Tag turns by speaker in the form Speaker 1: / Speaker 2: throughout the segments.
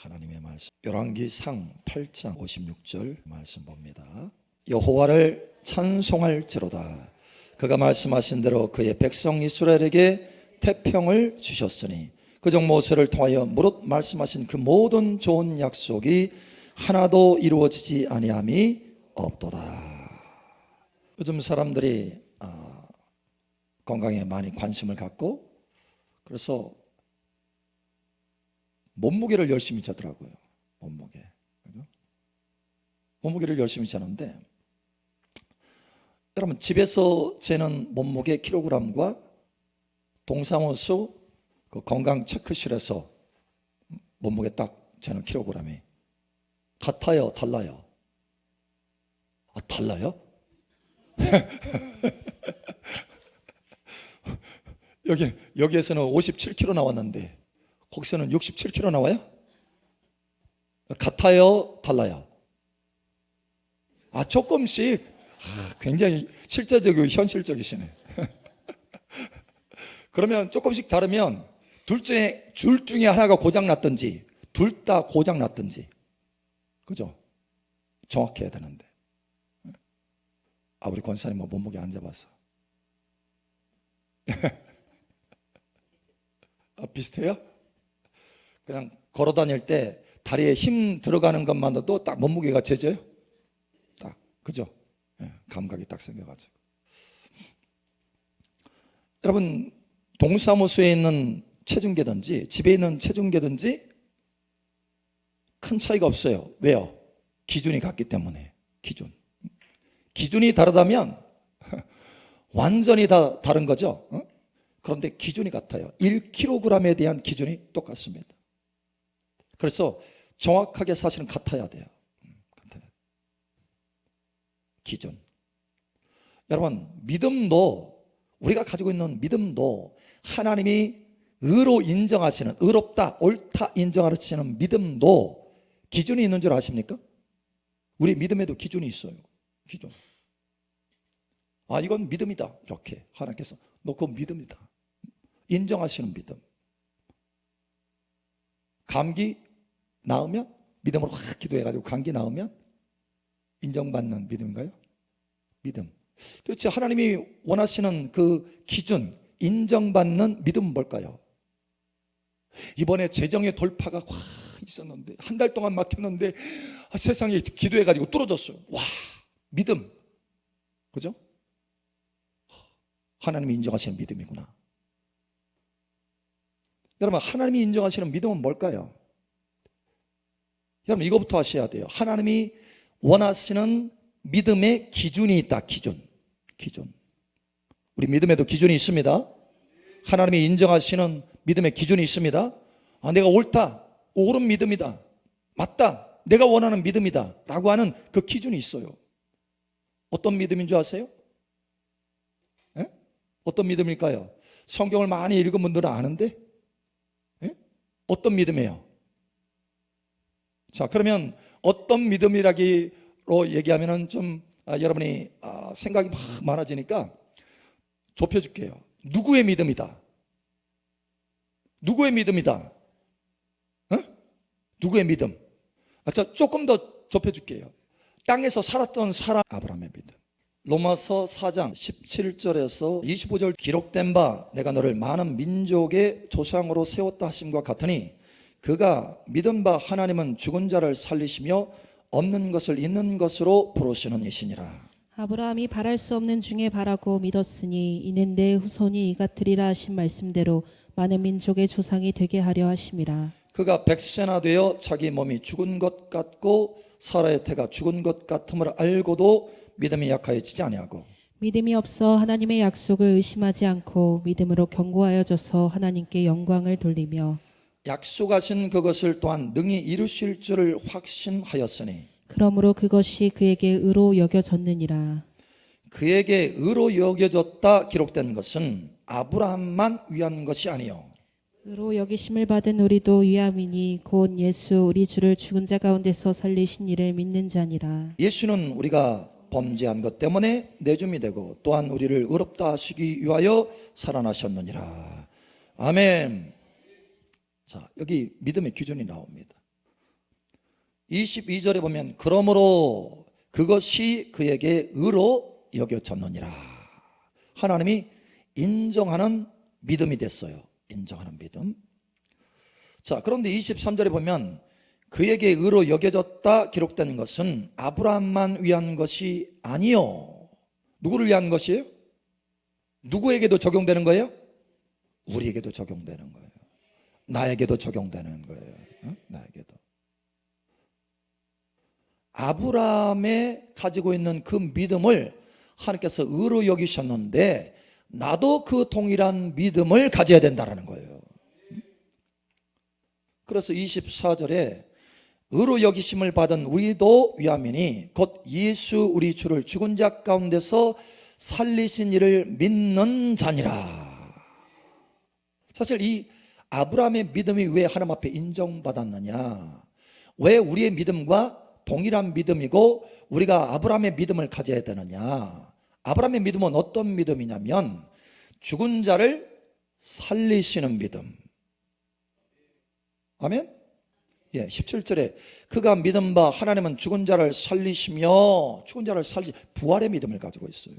Speaker 1: 하나님의 말씀 열왕기상 8장 56절 말씀 봅니다. 여호와를 찬송할지로다. 그가 말씀하신 대로 그의 백성 이스라엘에게 태평을 주셨으니 그종 모세를 통하여 무릇 말씀하신 그 모든 좋은 약속이 하나도 이루어지지 아니함이 없도다. 요즘 사람들이 건강에 많이 관심을 갖고 그래서 몸무게를 열심히 재더라고요. 몸무게를 열심히 재는데, 여러분 집에서 재는 몸무게 킬로그램과 동사무소 그 건강 체크실에서 몸무게 딱 재는 킬로그램이 같아요, 달라요? 달라요? 여기에서는 57kg 나왔는데 거기서는 67kg 나와요? 같아요, 달라요? 조금씩. 굉장히 실제적이고 현실적이시네. 그러면 조금씩 다르면 둘 중에 하나가 고장났든지 둘 다 고장났든지, 그죠? 정확히 해야 되는데. 우리 권사님 몸무게 안 잡아서. 비슷해요? 그냥 걸어 다닐 때 다리에 힘 들어가는 것만으로도 딱 몸무게가 재져요? 딱, 그죠? 감각이 딱 생겨가지고. 여러분, 동사무소에 있는 체중계든지 집에 있는 체중계든지 큰 차이가 없어요. 왜요? 기준이 같기 때문에. 기준이 다르다면 완전히 다 다른 거죠. 그런데 기준이 같아요. 1kg에 대한 기준이 똑같습니다. 그래서 정확하게 사실은 같아야 돼요. 기준. 여러분, 믿음도, 우리가 가지고 있는 믿음도 하나님이 의로 인정하시는, 의롭다, 옳다 인정하시는 믿음도 기준이 있는 줄 아십니까? 우리 믿음에도 기준이 있어요. 기준. 이건 믿음이다. 이렇게 하나님께서 너 그건 믿음이다. 인정하시는 믿음. 감기 나으면 믿음으로 확 기도해가지고 감기 나으면 인정받는 믿음인가요? 믿음. 도대체 하나님이 원하시는 그 기준, 인정받는 믿음은 뭘까요? 이번에 재정의 돌파가 확 있었는데 한 달 동안 막혔는데 세상에 기도해가지고 뚫어졌어요. 와, 믿음. 그죠? 하나님이 인정하시는 믿음이구나. 여러분, 하나님이 인정하시는 믿음은 뭘까요? 여러분, 이거부터 하셔야 돼요. 하나님이 원하시는 믿음의 기준이 있다. 기준. 우리 믿음에도 기준이 있습니다. 하나님이 인정하시는 믿음의 기준이 있습니다. 내가 옳다, 옳은 믿음이다, 맞다, 내가 원하는 믿음이다 라고 하는 그 기준이 있어요. 어떤 믿음인 줄 아세요? 어떤 믿음일까요? 성경을 많이 읽은 분들은 아는데 어떤 믿음이에요? 자, 그러면 어떤 믿음이라기로 얘기하면은 좀 여러분이 생각이 막 많아지니까 좁혀줄게요. 누구의 믿음이다? 누구의 믿음이다? 누구의 믿음? 자, 조금 더 좁혀줄게요. 땅에서 살았던 사람, 아브라함의 믿음. 로마서 4장 17절에서 25절 기록된 바 내가 너를 많은 민족의 조상으로 세웠다 하심과 같으니 그가 믿은 바 하나님은 죽은 자를 살리시며 없는 것을 있는 것으로 부르시는 이시니라.
Speaker 2: 아브라함이 바랄 수 없는 중에 바라고 믿었으니 이는 내 후손이 이같으리라 하신 말씀대로 많은 민족의 조상이 되게 하려 하심이라.
Speaker 1: 그가 백세나 되어 자기 몸이 죽은 것 같고 사라의 태가 죽은 것 같음을 알고도 믿음이 약하여지지 아니하고
Speaker 2: 믿음이 없어 하나님의 약속을 의심하지 않고 믿음으로 견고하여져서 하나님께 영광을 돌리며
Speaker 1: 약속하신 그것을 또한 능히 이루실 줄을 확신하였으니
Speaker 2: 그러므로 그것이 그에게 의로 여겨졌느니라.
Speaker 1: 그에게 의로 여겨졌다 기록된 것은 아브라함만 위한 것이 아니요
Speaker 2: 의로 여기심을 받은 우리도 위함이니 곧 예수 우리 주를 죽은 자 가운데서 살리신 이를 믿는 자니라.
Speaker 1: 예수는 우리가 범죄한 것 때문에 내줌이 되고 또한 우리를 의롭다 하시기 위하여 살아나셨느니라. 아멘. 자, 여기 믿음의 기준이 나옵니다. 22절에 보면 그러므로 그것이 그에게 의로 여겨졌느니라. 하나님이 인정하는 믿음이 됐어요. 인정하는 믿음. 자, 그런데 23절에 보면 그에게 의로 여겨졌다 기록된 것은 아브라함만 위한 것이 아니요. 누구를 위한 것이에요? 누구에게도 적용되는 거예요? 우리에게도 적용되는 거예요. 나에게도 적용되는 거예요. 나에게도. 아브라함의 가지고 있는 그 믿음을 하나님께서 의로 여기셨는데 나도 그 동일한 믿음을 가져야 된다는 거예요. 그래서 24절에 의로 여기심을 받은 우리도 위함이니 곧 예수 우리 주를 죽은 자 가운데서 살리신 이를 믿는 자니라. 사실 이 아브라함의 믿음이 왜 하나님 앞에 인정받았느냐, 왜 우리의 믿음과 동일한 믿음이고 우리가 아브라함의 믿음을 가져야 되느냐. 아브라함의 믿음은 어떤 믿음이냐면 죽은 자를 살리시는 믿음. 아멘? 예, 17절에 그가 믿은 바 하나님은 죽은 자를 살리시며 죽은 자를 살리시 부활의 믿음을 가지고 있어요.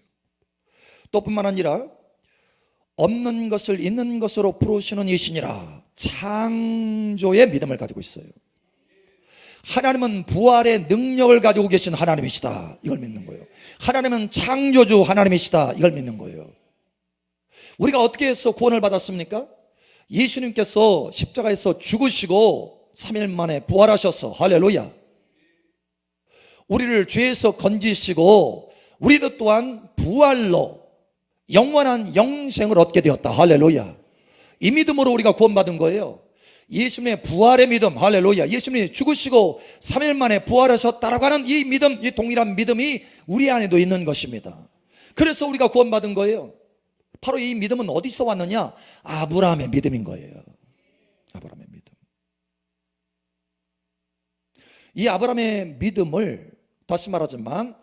Speaker 1: 또 뿐만 아니라 없는 것을 있는 것으로 부르시는 이시니라. 창조의 믿음을 가지고 있어요. 하나님은 부활의 능력을 가지고 계신 하나님이시다. 이걸 믿는 거예요. 하나님은 창조주 하나님이시다. 이걸 믿는 거예요. 우리가 어떻게 해서 구원을 받았습니까? 예수님께서 십자가에서 죽으시고 3일 만에 부활하셔서 할렐루야. 우리를 죄에서 건지시고 우리도 또한 부활로 영원한 영생을 얻게 되었다. 할렐루야. 이 믿음으로 우리가 구원받은 거예요. 예수님의 부활의 믿음, 할렐루야. 예수님이 죽으시고 3일 만에 부활하셨다라고 하는 이 믿음, 이 동일한 믿음이 우리 안에도 있는 것입니다. 그래서 우리가 구원받은 거예요. 바로 이 믿음은 어디서 왔느냐? 아브라함의 믿음인 거예요. 아브라함의 믿음. 이 아브라함의 믿음을 다시 말하지만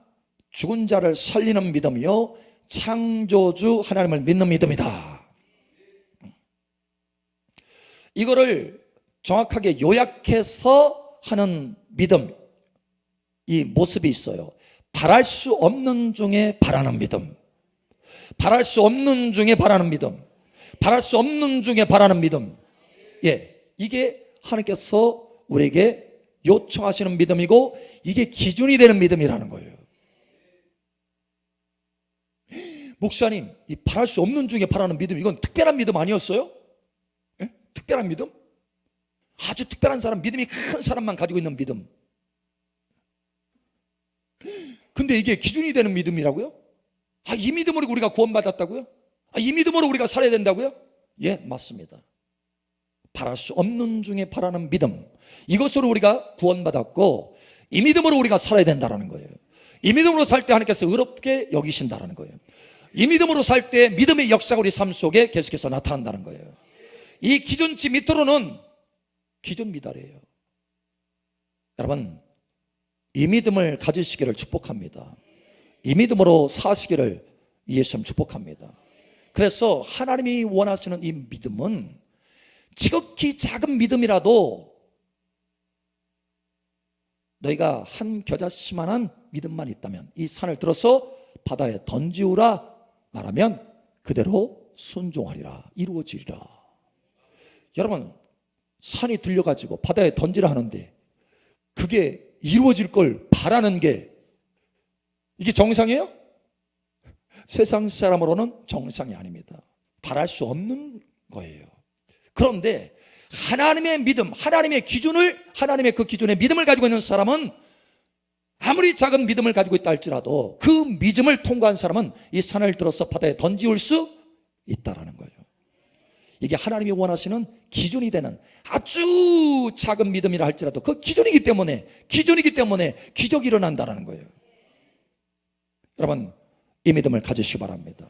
Speaker 1: 죽은 자를 살리는 믿음이요, 창조주 하나님을 믿는 믿음이다. 이거를 정확하게 요약해서 하는 믿음, 이 모습이 있어요. 바랄 수 없는 중에 바라는 믿음, 바랄 수 없는 중에 바라는 믿음, 바랄 수 없는 중에 바라는 믿음. 예, 이게 하나님께서 우리에게 요청하시는 믿음이고 이게 기준이 되는 믿음이라는 거예요. 목사님, 이 바랄 수 없는 중에 바라는 믿음, 이건 특별한 믿음 아니었어요? 예? 특별한 믿음? 아주 특별한 사람, 믿음이 큰 사람만 가지고 있는 믿음. 근데 이게 기준이 되는 믿음이라고요? 아, 이 믿음으로 우리가 구원받았다고요? 아, 이 믿음으로 우리가 살아야 된다고요? 예, 맞습니다. 바랄 수 없는 중에 바라는 믿음, 이것으로 우리가 구원받았고 이 믿음으로 우리가 살아야 된다는 거예요. 이 믿음으로 살 때 하나님께서 의롭게 여기신다는 거예요. 이 믿음으로 살 때 믿음의 역사가 우리 삶 속에 계속해서 나타난다는 거예요. 이 기준치 밑으로는 기준 미달이에요. 여러분, 이 믿음을 가지시기를 축복합니다. 이 믿음으로 사시기를 예수님 축복합니다. 그래서 하나님이 원하시는 이 믿음은 지극히 작은 믿음이라도 너희가 한 겨자씨만한 믿음만 있다면 이 산을 들어서 바다에 던지우라 말하면 그대로 순종하리라, 이루어지리라. 여러분, 산이 들려가지고 바다에 던지라 하는데 그게 이루어질 걸 바라는 게 이게 정상이에요? 세상 사람으로는 정상이 아닙니다. 바랄 수 없는 거예요. 그런데 하나님의 믿음, 하나님의 기준을, 하나님의 그 기준의 믿음을 가지고 있는 사람은 아무리 작은 믿음을 가지고 있다 할지라도 그 믿음을 통과한 사람은 이 산을 들어서 바다에 던지울 수 있다라는 거예요. 이게 하나님이 원하시는 기준이 되는 아주 작은 믿음이라 할지라도 그 기준이기 때문에 기적이 일어난다는 거예요. 여러분, 이 믿음을 가지시기 바랍니다.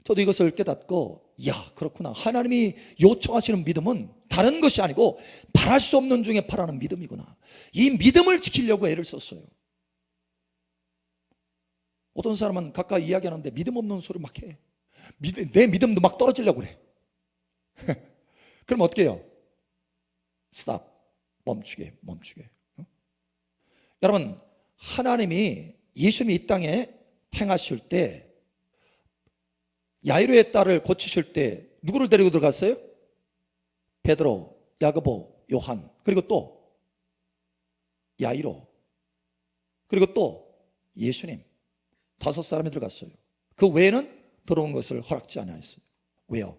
Speaker 1: 저도 이것을 깨닫고, 야, 그렇구나. 하나님이 요청하시는 믿음은 다른 것이 아니고 바랄 수 없는 중에 바라는 믿음이구나. 이 믿음을 지키려고 애를 썼어요. 어떤 사람은 가까이 이야기하는데 믿음 없는 소리 막 해. 내 믿음도 막 떨어지려고 그래. 그럼 어떻게 해요? 스탑. 멈추게. 여러분, 하나님이 예수님이 이 땅에 행하실 때, 야이로의 딸을 고치실 때 누구를 데리고 들어갔어요? 베드로, 야고보, 요한, 그리고 또 야이로, 그리고 또 예수님, 5사람이 들어갔어요. 그 외에는 들어온 것을 허락지 않았어요. 왜요?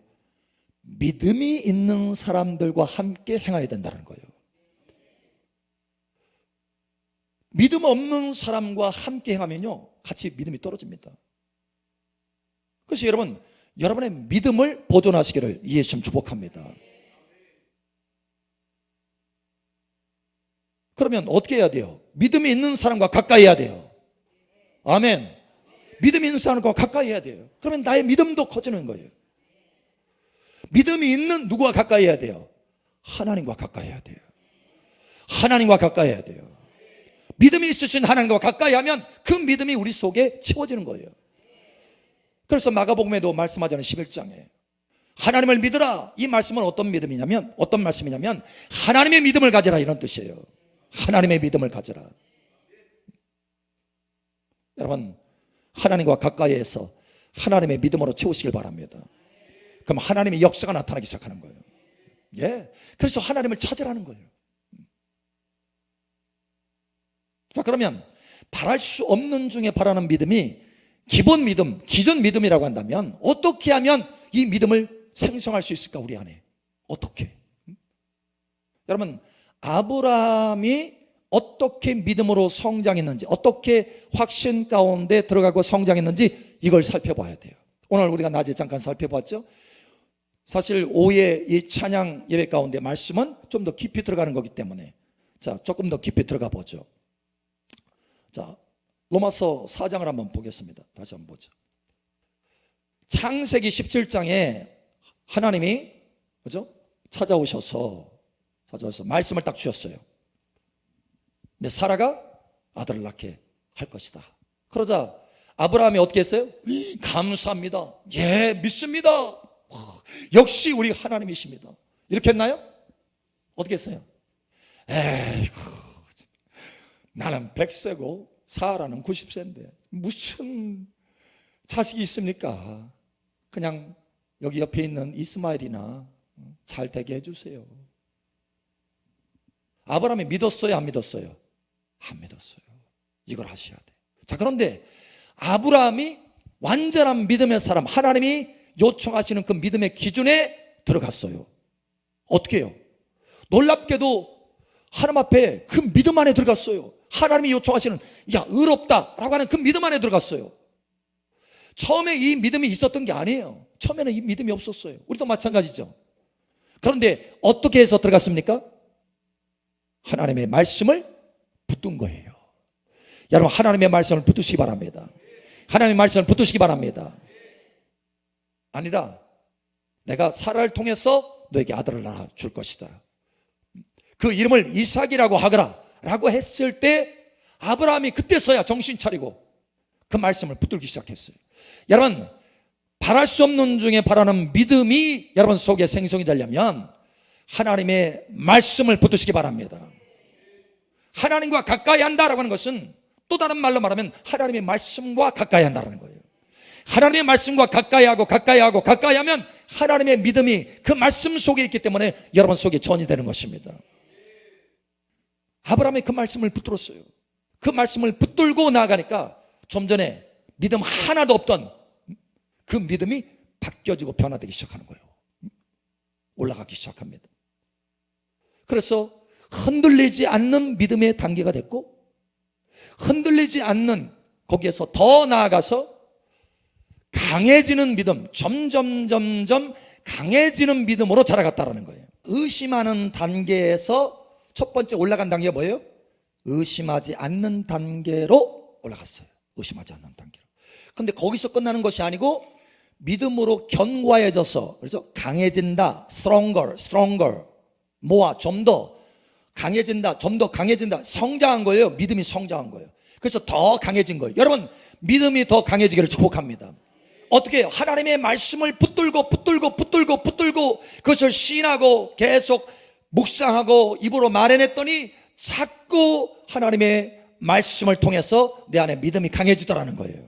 Speaker 1: 믿음이 있는 사람들과 함께 행해야 된다는 거예요. 믿음 없는 사람과 함께 행하면요, 같이 믿음이 떨어집니다. 그래서 여러분, 여러분의 믿음을 보존하시기를 예수님 축복합니다. 그러면 어떻게 해야 돼요? 믿음이 있는 사람과 가까이 해야 돼요. 아멘. 믿음이 있는 사람과 가까이 해야 돼요. 그러면 나의 믿음도 커지는 거예요. 믿음이 있는 누구와 가까이 해야 돼요? 하나님과 가까이 해야 돼요. 하나님과 가까이 해야 돼요. 믿음이 있으신 하나님과 가까이 하면 그 믿음이 우리 속에 채워지는 거예요. 그래서 마가복음에도 말씀하잖아요. 11장에 하나님을 믿으라. 이 말씀은 어떤 말씀이냐면 하나님의 믿음을 가져라, 이런 뜻이에요. 하나님의 믿음을 가져라. 여러분, 하나님과 가까이에서 하나님의 믿음으로 채우시길 바랍니다. 그럼 하나님의 역사가 나타나기 시작하는 거예요. 예. 그래서 하나님을 찾으라는 거예요. 자, 그러면 바랄 수 없는 중에 바라는 믿음이 기본 믿음, 기존 믿음이라고 한다면 어떻게 하면 이 믿음을 생성할 수 있을까, 우리 안에? 어떻게? 여러분, 아브라함이 어떻게 믿음으로 성장했는지, 어떻게 확신 가운데 들어가고 성장했는지 이걸 살펴봐야 돼요. 오늘 우리가 낮에 잠깐 살펴봤죠. 사실 오후에 이 찬양 예배 가운데 말씀은 좀 더 깊이 들어가는 거기 때문에, 자, 조금 더 깊이 들어가 보죠. 자, 로마서 4장을 한번 보겠습니다. 다시 한번 보죠. 창세기 17장에 하나님이, 그죠? 찾아오셔서 말씀을 딱 주셨어요. 근데 사라가 아들을 낳게 할 것이다. 그러자 아브라함이 어떻게 했어요? 감사합니다. 예, 믿습니다. 역시 우리 하나님이십니다. 이렇게 했나요? 어떻게 했어요? 에이구, 나는 100세고 사라는 90세인데 무슨 자식이 있습니까? 그냥 여기 옆에 있는 이스마엘이나 잘 되게 해주세요. 아브라함이 믿었어요, 안 믿었어요? 안 믿었어요. 이걸 하셔야 돼. 자, 그런데 아브라함이 완전한 믿음의 사람, 하나님이 요청하시는 그 믿음의 기준에 들어갔어요. 어떻게 해요? 놀랍게도 하나님 앞에 그 믿음 안에 들어갔어요. 하나님이 요청하시는, 야, 의롭다 라고 하는 그 믿음 안에 들어갔어요. 처음에 이 믿음이 있었던 게 아니에요. 처음에는 이 믿음이 없었어요. 우리도 마찬가지죠. 그런데 어떻게 해서 들어갔습니까? 하나님의 말씀을 붙든 거예요. 여러분, 하나님의 말씀을 붙드시기 바랍니다. 하나님의 말씀을 붙드시기 바랍니다. 아니다, 내가 사라를 통해서 너에게 아들을 낳아 줄 것이다. 그 이름을 이삭이라고 하거라 라고 했을 때 아브라함이 그때서야 정신 차리고 그 말씀을 붙들기 시작했어요. 여러분, 바랄 수 없는 중에 바라는 믿음이 여러분 속에 생성이 되려면 하나님의 말씀을 붙드시기 바랍니다. 하나님과 가까이 한다라고 하는 것은 또 다른 말로 말하면 하나님의 말씀과 가까이 한다는 거예요. 하나님의 말씀과 가까이 하고 하나님의 믿음이 그 말씀 속에 있기 때문에 여러분 속에 전이 되는 것입니다. 아브라함이 그 말씀을 붙들었어요. 그 말씀을 붙들고 나아가니까 좀 전에 믿음 하나도 없던 그 믿음이 바뀌어지고 변화되기 시작하는 거예요. 올라가기 시작합니다. 그래서 흔들리지 않는 믿음의 단계가 됐고, 흔들리지 않는, 거기에서 더 나아가서 강해지는 믿음, 점점 강해지는 믿음으로 자라갔다라는 거예요. 의심하는 단계에서 첫 번째 올라간 단계가 뭐예요? 의심하지 않는 단계로 올라갔어요. 의심하지 않는 단계로. 근데 거기서 끝나는 것이 아니고 믿음으로 견고해져서, 그렇죠? 강해진다, stronger, 모아, 좀 더 강해진다, 좀 더 강해진다, 성장한 거예요. 믿음이 성장한 거예요. 그래서 더 강해진 거예요. 여러분, 믿음이 더 강해지기를 축복합니다. 어떻게 해요? 하나님의 말씀을 붙들고 그것을 시인하고 계속 묵상하고 입으로 말해냈더니 자꾸 하나님의 말씀을 통해서 내 안에 믿음이 강해지더라는 거예요.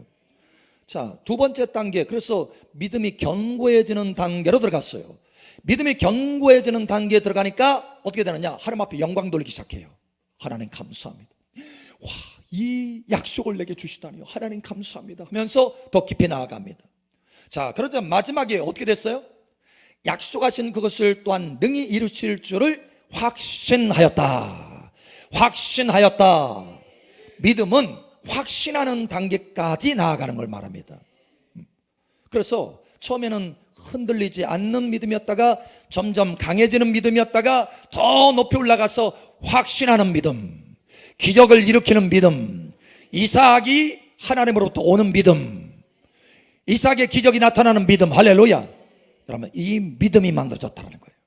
Speaker 1: 자, 두 번째 단계, 그래서 믿음이 견고해지는 단계로 들어갔어요. 믿음이 견고해지는 단계에 들어가니까 어떻게 되느냐? 하나님 앞에 영광 돌리기 시작해요. 하나님 감사합니다. 와, 이 약속을 내게 주시다니요. 하나님 감사합니다 하면서 더 깊이 나아갑니다. 자, 그러자 마지막에 어떻게 됐어요? 약속하신 그것을 또한 능히 이루실 줄을 확신하였다. 확신하였다. 믿음은 확신하는 단계까지 나아가는 걸 말합니다. 그래서 처음에는 흔들리지 않는 믿음이었다가 점점 강해지는 믿음이었다가 더 높이 올라가서 확신하는 믿음, 기적을 일으키는 믿음, 이삭이 하나님으로부터 오는 믿음, 이삭의 기적이 나타나는 믿음, 할렐루야. 여러분, 이 믿음이 만들어졌다는 거예요.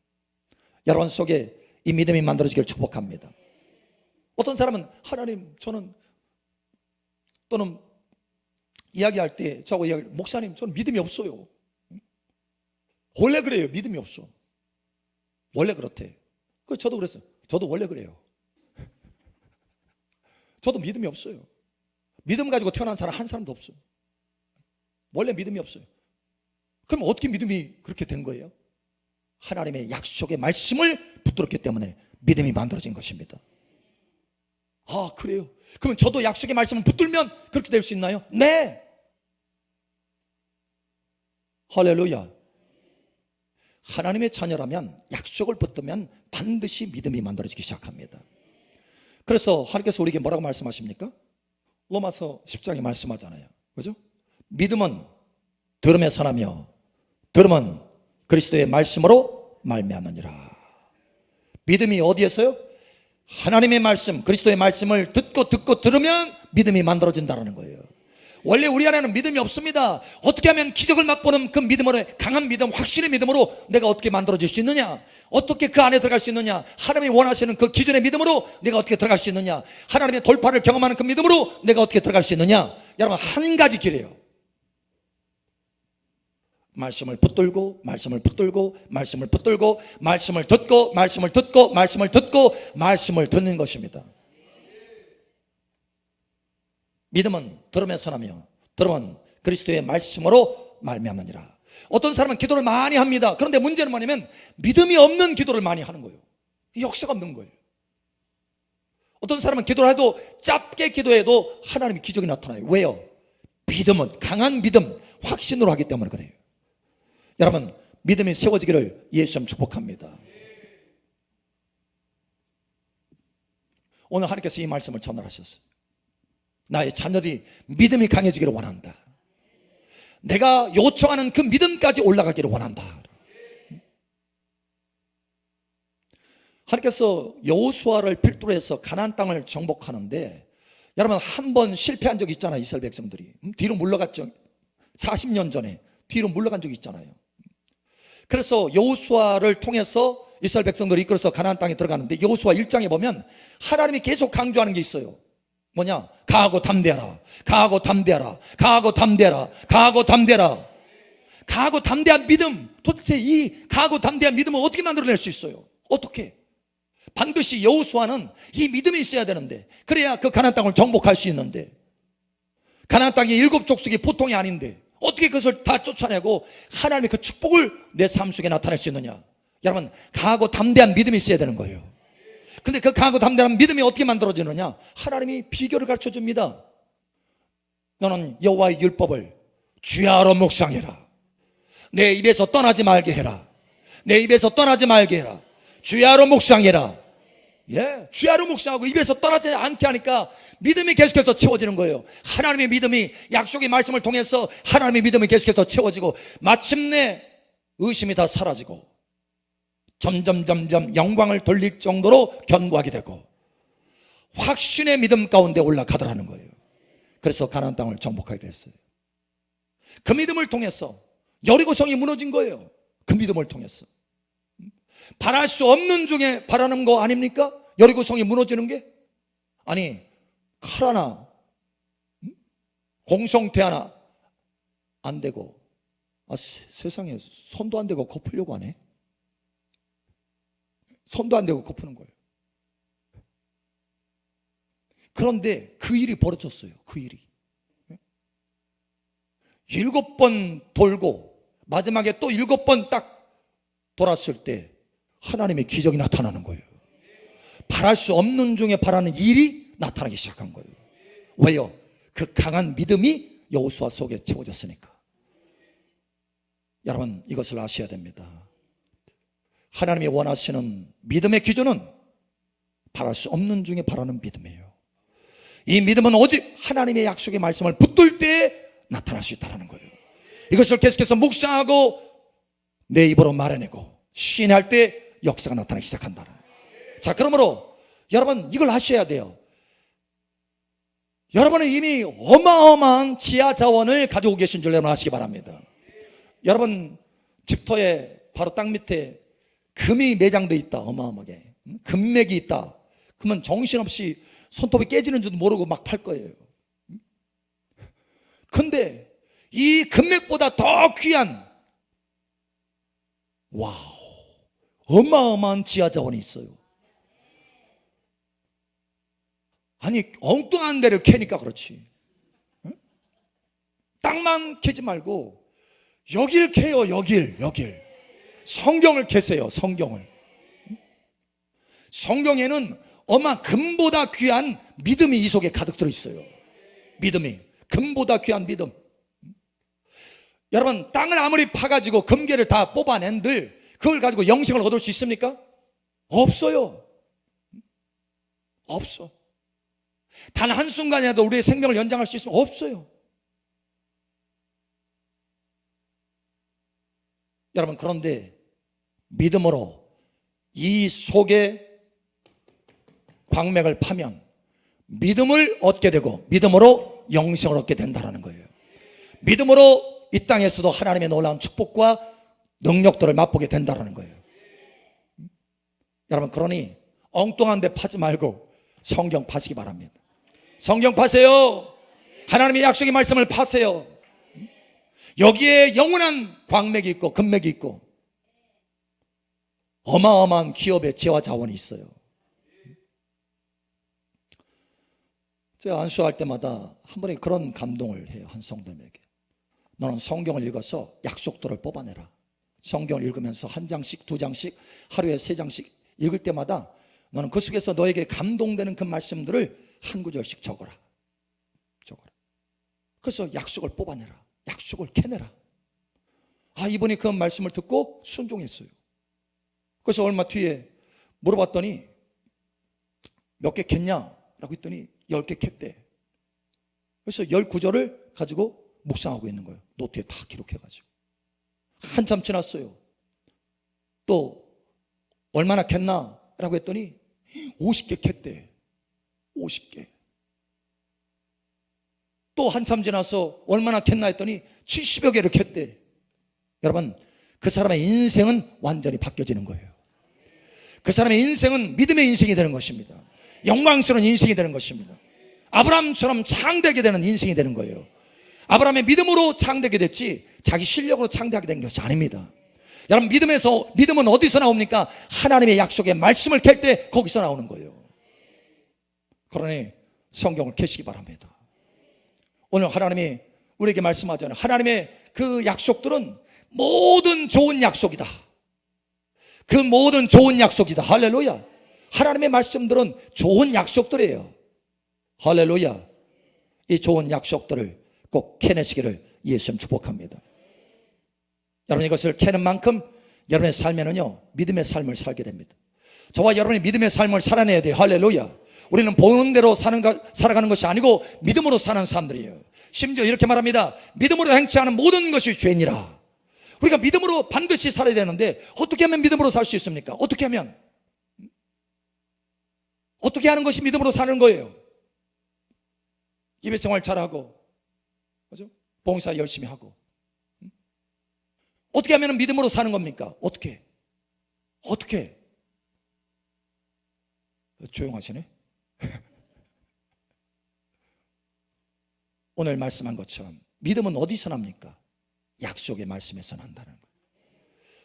Speaker 1: 여러분 속에 이 믿음이 만들어지길 축복합니다. 어떤 사람은 하나님, 저는 또는 이야기할 때 저하고 이야기, 목사님 저는 믿음이 없어요. 원래 그래요. 믿음이 없어. 원래 그렇대. 저도 그랬어요. 저도 원래 그래요. 저도 믿음이 없어요. 믿음 가지고 태어난 사람 한 사람도 없어요. 원래 믿음이 없어요. 그럼 어떻게 믿음이 그렇게 된 거예요? 하나님의 약속의 말씀을 붙들었기 때문에 믿음이 만들어진 것입니다. 아, 그래요? 그러면 저도 약속의 말씀을 붙들면 그렇게 될 수 있나요? 네. 할렐루야. 하나님의 자녀라면 약속을 붙들면 반드시 믿음이 만들어지기 시작합니다. 그래서 하나님께서 우리에게 뭐라고 말씀하십니까? 로마서 10장에 말씀하잖아요. 그죠? 믿음은 들음에 선하며 들음은 그리스도의 말씀으로 말미암으니라. 믿음이 어디에서요? 하나님의 말씀, 그리스도의 말씀을 듣고 들으면 믿음이 만들어진다는 거예요. 원래 우리 안에는 믿음이 없습니다. 어떻게 하면 기적을 맛보는 그 믿음으로, 강한 믿음, 확신의 믿음으로 내가 어떻게 만들어질 수 있느냐? 어떻게 그 안에 들어갈 수 있느냐? 하나님이 원하시는 그 기존의 믿음으로 내가 어떻게 들어갈 수 있느냐? 하나님의 돌파를 경험하는 그 믿음으로 내가 어떻게 들어갈 수 있느냐? 여러분, 한 가지 길이에요. 말씀을 붙들고, 말씀을 붙들고, 말씀을 붙들고, 말씀을 듣고, 말씀을 듣고, 말씀을 듣고, 말씀을 듣는 것입니다. 믿음은 들음에 선하며 들음은 그리스도의 말씀으로 말미암으니라. 어떤 사람은 기도를 많이 합니다. 그런데 문제는 뭐냐면 믿음이 없는 기도를 많이 하는 거예요. 역사가 없는 거예요. 어떤 사람은 기도를 해도 짧게 기도해도 하나님의 기적이 나타나요. 왜요? 믿음은 강한 믿음, 확신으로 하기 때문에 그래요. 여러분, 믿음이 세워지기를 예수님 축복합니다. 오늘 하나님께서 이 말씀을 전달하셨어요. 나의 자녀들이 믿음이 강해지기를 원한다. 내가 요청하는 그 믿음까지 올라가기를 원한다. 하나님께서 여호수아를 필두로 해서 가나안 땅을 정복하는데 여러분, 한 번 실패한 적이 있잖아요. 이스라엘 백성들이 뒤로 물러갔죠. 40년 전에 뒤로 물러간 적이 있잖아요. 그래서 여호수아를 통해서 이스라엘 백성들을 이끌어서 가나안 땅에 들어가는데 여호수아 1장에 보면 하나님이 계속 강조하는 게 있어요. 뭐냐? 강하고 담대하라. 강하고 담대하라. 강하고 담대하라. 강하고 담대하라. 강하고 담대한 믿음. 도대체 이 강하고 담대한 믿음을 어떻게 만들어낼 수 있어요? 어떻게? 반드시 여호수아는 이 믿음이 있어야 되는데, 그래야 그 가나안 땅을 정복할 수 있는데, 가나안 땅의 7족속이 보통이 아닌데 어떻게 그것을 다 쫓아내고 하나님의 그 축복을 내 삶 속에 나타낼 수 있느냐? 여러분, 강하고 담대한 믿음이 있어야 되는 거예요. 근데 그 강하고 담대한 믿음이 어떻게 만들어지느냐? 하나님이 비결을 가르쳐 줍니다. 너는 여호와의 율법을 주야로 묵상해라. 내 입에서 떠나지 말게 해라. 내 입에서 떠나지 말게 해라. 주야로 묵상해라. 예, 주야로 묵상하고 입에서 떠나지 않게 하니까 믿음이 계속해서 채워지는 거예요. 하나님의 믿음이, 약속의 말씀을 통해서 하나님의 믿음이 계속해서 채워지고 마침내 의심이 다 사라지고 점점 영광을 돌릴 정도로 견고하게 되고 확신의 믿음 가운데 올라가더라는 거예요. 그래서 가나안 땅을 정복하게 됐어요. 그 믿음을 통해서 여리고성이 무너진 거예요. 그 믿음을 통해서. 바랄 수 없는 중에 바라는 거 아닙니까? 여리고성이 무너지는 게? 아니, 칼 하나, 공성태 하나 안 되고, 세상에 손도 안 대고 거 풀려고 하네. 손도 안 대고 거푸는 거예요. 그런데 그 일이 벌어졌어요. 그 일이 7번 돌고 마지막에 또 7번 딱 돌았을 때 하나님의 기적이 나타나는 거예요. 바랄 수 없는 중에 바라는 일이 나타나기 시작한 거예요. 왜요? 그 강한 믿음이 여호수아 속에 채워졌으니까. 여러분, 이것을 아셔야 됩니다. 하나님이 원하시는 믿음의 기준은 바랄 수 없는 중에 바라는 믿음이에요. 이 믿음은 오직 하나님의 약속의 말씀을 붙들 때 나타날 수 있다는 거예요. 이것을 계속해서 묵상하고 내 입으로 말해내고 시인할 때 역사가 나타나기 시작한다는 거예요. 자, 그러므로 여러분, 이걸 아셔야 돼요. 여러분은 이미 어마어마한 지하 자원을 가지고 계신 줄 여러분 아시기 바랍니다. 여러분 집터에 바로 땅 밑에 금이 매장되어 있다. 어마어마하게 금맥이 있다. 그러면 정신없이 손톱이 깨지는 줄도 모르고 막 팔 거예요. 근데 이 금맥보다 더 귀한 어마어마한 지하 자원이 있어요. 아니, 엉뚱한 데를 캐니까 그렇지. 땅만 캐지 말고 여길 캐요. 여길. 성경을 캐세요. 성경에는 금보다 귀한 믿음이 이 속에 가득 들어있어요. 믿음이 금보다 귀한 믿음. 여러분, 땅을 아무리 파가지고 금괴를 다 뽑아낸들 그걸 가지고 영생을 얻을 수 있습니까? 없어요. 없어. 단 한순간이라도 우리의 생명을 연장할 수 있으면 없어요. 여러분, 그런데 믿음으로 이 속에 광맥을 파면 믿음을 얻게 되고 믿음으로 영생을 얻게 된다는 거예요. 믿음으로 이 땅에서도 하나님의 놀라운 축복과 능력들을 맛보게 된다는 거예요. 여러분, 그러니 엉뚱한 데 파지 말고 성경 파시기 바랍니다. 성경 파세요. 하나님의 약속의 말씀을 파세요. 여기에 영원한 광맥이 있고 금맥이 있고 어마어마한 기업의 지하 자원이 있어요. 제가 안수할 때마다 한 번에 그런 감동을 해요. 한 성도님에게. 너는 성경을 읽어서 약속들을 뽑아내라. 성경을 읽으면서 한 장씩, 두 장씩, 하루에 3장씩 읽을 때마다 너는 그 속에서 너에게 감동되는 그 말씀들을 한 구절씩 적어라. 그래서 약속을 뽑아내라. 약속을 캐내라. 이분이 그 말씀을 듣고 순종했어요. 그래서 얼마 뒤에 물어봤더니 몇 개 캤냐라고 했더니 10개 캤대. 그래서 19절을 가지고 묵상하고 있는 거예요. 노트에 다 기록해가지고. 한참 지났어요. 또 얼마나 캤나라고 했더니 50개 캤대. 50개. 또 한참 지나서 얼마나 캤나 했더니 70여 개를 캤대. 여러분, 그 사람의 인생은 완전히 바뀌어지는 거예요. 그 사람의 인생은 믿음의 인생이 되는 것입니다. 영광스러운 인생이 되는 것입니다. 아브라함처럼 창대하게 되는 인생이 되는 거예요. 아브라함의 믿음으로 창대하게 됐지 자기 실력으로 창대하게 된 것이 아닙니다. 여러분, 믿음은 어디서 나옵니까? 하나님의 약속의 말씀을 캘 때 거기서 나오는 거예요. 그러니 성경을 캐시기 바랍니다. 오늘 하나님이 우리에게 말씀하잖아요. 하나님의 그 약속들은 모든 좋은 약속이다. 그 모든 좋은 약속이다. 할렐루야. 하나님의 말씀들은 좋은 약속들이에요. 할렐루야. 이 좋은 약속들을 꼭 캐내시기를 예수님 축복합니다. 여러분, 이것을 캐는 만큼 여러분의 삶에는요 믿음의 삶을 살게 됩니다. 저와 여러분이 믿음의 삶을 살아내야 돼요. 할렐루야. 우리는 보는 대로 살아가는 것이 아니고 믿음으로 사는 사람들이에요. 심지어 이렇게 말합니다. 믿음으로 행치 않은 모든 것이 죄니라. 우리가 믿음으로 반드시 살아야 되는데 어떻게 하면 믿음으로 살 수 있습니까? 어떻게 하면? 어떻게 하는 것이 믿음으로 사는 거예요? 예배생활 잘하고, 그죠? 봉사 열심히 하고. 어떻게 하면 믿음으로 사는 겁니까? 어떻게? 조용하시네. 오늘 말씀한 것처럼 믿음은 어디서 납니까? 약속의 말씀에서 난다는 거예요.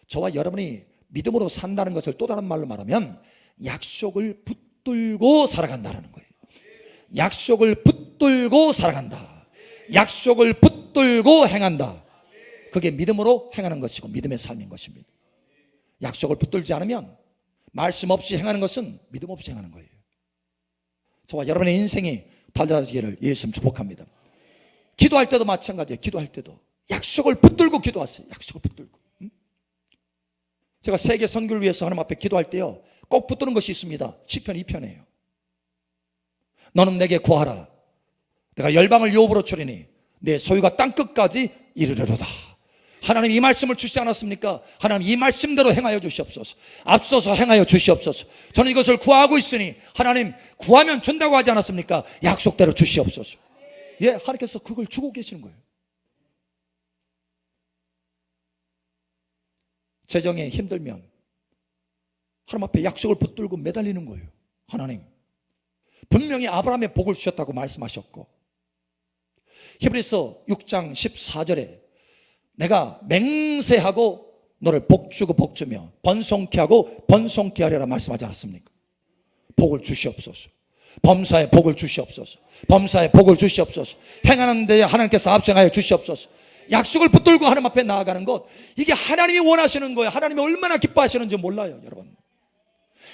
Speaker 1: 저와 여러분이 믿음으로 산다는 것을 또 다른 말로 말하면 약속을 붙들고 살아간다는 거예요. 약속을 붙들고 살아간다. 약속을 붙들고 행한다. 그게 믿음으로 행하는 것이고 믿음의 삶인 것입니다. 약속을 붙들지 않으면 말씀 없이 행하는 것은 믿음 없이 행하는 거예요. 저와 여러분의 인생이 달라지기를 예수님 축복합니다. 기도할 때도 마찬가지예요. 기도할 때도 약속을 붙들고 기도하세요. 약속을 붙들고. 제가 세계 선교를 위해서 하나님 앞에 기도할 때요, 꼭 붙드는 것이 있습니다. 시편 2편이에요. 너는 내게 구하라. 내가 열방을 유업으로 주리니 내 소유가 땅끝까지 이르리로다. 하나님 이 말씀을 주시지 않았습니까? 하나님 이 말씀대로 행하여 주시옵소서. 앞서서 행하여 주시옵소서. 저는 이것을 구하고 있으니 하나님 구하면 준다고 하지 않았습니까? 약속대로 주시옵소서. 예, 하나님께서 그걸 주고 계시는 거예요. 재정에 힘들면 하나님 앞에 약속을 붙들고 매달리는 거예요. 하나님 분명히 아브라함의 복을 주셨다고 말씀하셨고, 히브리서 6장 14절에 내가 맹세하고 너를 복주고 복주며 번성케 하고 번성케 하리라 말씀하지 않았습니까? 복을 주시옵소서. 범사에 복을 주시옵소서. 범사에 복을 주시옵소서. 행하는 데에 하나님께서 압승하여 주시옵소서. 약속을 붙들고 하나님 앞에 나아가는 것, 이게 하나님이 원하시는 거예요. 하나님이 얼마나 기뻐하시는지 몰라요, 여러분.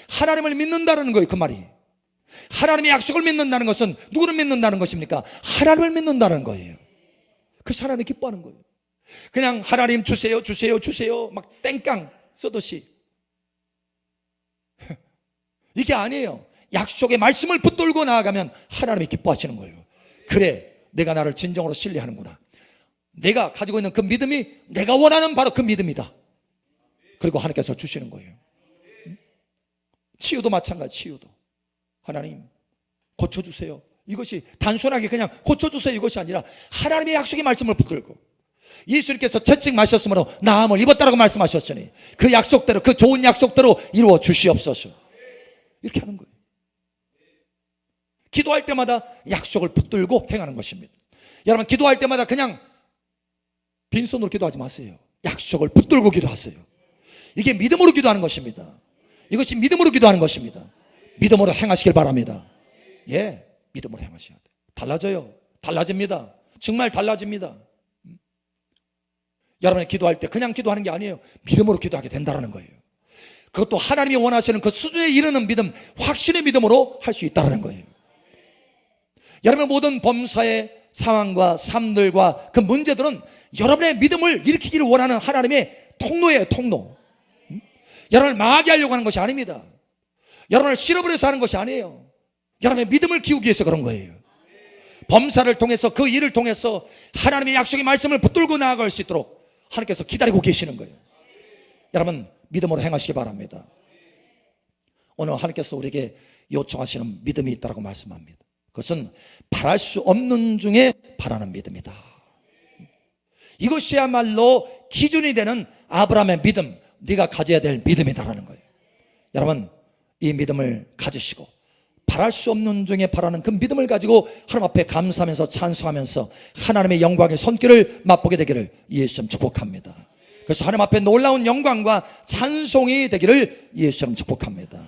Speaker 1: 하나님을 믿는다는 거예요, 그 말이. 하나님의 약속을 믿는다는 것은 누구를 믿는다는 것입니까? 하나님을 믿는다는 거예요. 그래서 하나님이 기뻐하는 거예요. 그냥 하나님 주세요 주세요 주세요 막 땡깡 써듯이 이게 아니에요. 약속의 말씀을 붙들고 나아가면 하나님이 기뻐하시는 거예요. 그래, 내가 나를 진정으로 신뢰하는구나. 내가 가지고 있는 그 믿음이 내가 원하는 바로 그 믿음이다. 그리고 하나님께서 주시는 거예요. 치유도 마찬가지. 치유도 하나님 고쳐주세요. 이것이 단순하게 그냥 고쳐주세요 이것이 아니라 하나님의 약속의 말씀을 붙들고, 예수님께서 채찍 마셨으므로 나음을 입었다라고 말씀하셨으니 그 약속대로, 그 좋은 약속대로 이루어 주시옵소서. 이렇게 하는 거예요. 기도할 때마다 약속을 붙들고 행하는 것입니다. 여러분, 기도할 때마다 그냥 빈손으로 기도하지 마세요. 약속을 붙들고 기도하세요. 이게 믿음으로 기도하는 것입니다. 이것이 믿음으로 기도하는 것입니다. 믿음으로 행하시길 바랍니다. 예, 믿음으로 행하셔야 돼요. 달라져요. 달라집니다. 정말 달라집니다. 여러분이 기도할 때 그냥 기도하는 게 아니에요. 믿음으로 기도하게 된다는 거예요. 그것도 하나님이 원하시는 그 수준에 이르는 믿음, 확신의 믿음으로 할 수 있다는 거예요. 여러분의 모든 범사의 상황과 삶들과 그 문제들은 여러분의 믿음을 일으키기를 원하는 하나님의 통로예요. 통로. 여러분을 망하게 하려고 하는 것이 아닙니다. 여러분을 실어버려서 하는 것이 아니에요. 여러분의 믿음을 키우기 위해서 그런 거예요. 범사를 통해서, 그 일을 통해서 하나님의 약속의 말씀을 붙들고 나아갈 수 있도록 하나님께서 기다리고 계시는 거예요. 여러분, 믿음으로 행하시기 바랍니다. 오늘 하나님께서 우리에게 요청하시는 믿음이 있다고 말씀합니다. 그것은 바랄 수 없는 중에 바라는 믿음이다. 이것이야말로 기준이 되는 아브라함의 믿음, 네가 가져야 될 믿음이다라는 거예요. 여러분, 이 믿음을 가지시고 바랄 수 없는 중에 바라는 그 믿음을 가지고 하나님 앞에 감사하면서 찬송하면서 하나님의 영광의 손길을 맛보게 되기를 예수님 축복합니다. 그래서 하나님 앞에 놀라운 영광과 찬송이 되기를 예수님 축복합니다.